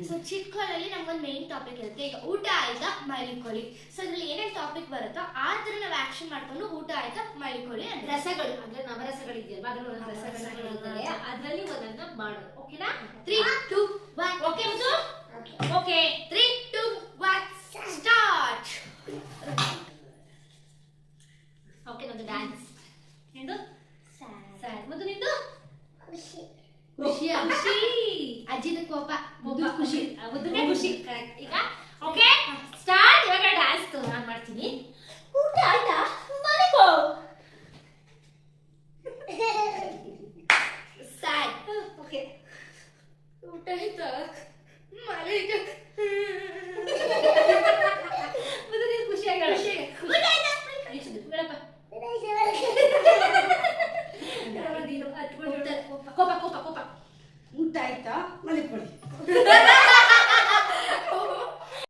So ಚಿಟ್ಕಾಲಲ್ಲಿ ನಮ್ಗೊಂದು main topic ಇರುತ್ತೆ. ಈಗ ಊಟ ಆಯ್ತಾ ಮಲಿಕೊಳ್ಳಿ. ಸೊ ಅದ್ರಲ್ಲಿ ಏನೇನು ಟಾಪಿಕ್ ಬರುತ್ತೋ ಆ ಥರ ನಾವು ಆಕ್ಷನ್ ಮಾಡ್ಕೊಂಡು ಊಟ ಆಯ್ತಾ ಮಲಿಕೊಳ್ಳಿ ಅಂತ. ರಸಗಳು ಅಂದ್ರೆ ನವರಸಗಳು ಇದೆಯಲ್ವಾ, ಅದ್ರಲ್ಲಿ ರಸಗಳು ಇರ್ತದೆ, ಅದರಲ್ಲಿ ಒಂದನ್ನ ಮಾಡೋದು. ಓಕೆನಾ? 3, 2, 1. ಓಕೆ ಮುದ್ದು? Okay 3, 2, 1 start. ಓಕೆ ನಂದು ಡ್ಯಾನ್ಸ್. ನಿಂದು ಸ್ಯಾಡ್. ಮುದ್ದು ನಿಂದು ಖುಷಿ. ಖುಷಿ. ಅಜ್ಜಿನ ಕೋಪ. ಮುದ್ದು ಖುಷಿ. ಮುದ್ದುಗೆ ಖುಷಿ. ಕರೆಕ್ಟ್. ಈಗ ಓಕೆ ಸ್ಟಾರ್ಟ್. ಇವಾಗ ಡ್ಯಾನ್ಸ್ ನಾನು ಮಾಡ್ತೀನಿ. ಊಟ ಆಯ್ತಾ ಮಲಿಕೋ. ಸ್ಯಾಡ್. ಓಕೆ ಊಟ ಆಯ್ತಾ ಮಲಿಕೋ. ಮುದ್ದು ನೀನು ಖುಷಿಯಾಗಿ ಊಟ ಆಯ್ತಾ ಹೇಳಪ್ಪ. ಕೋಪ ಕೋಪ ಕೋಪ. ಊಟ ಆಯ್ತಾ ಮಲಿಕೊಳ್ಳಿ.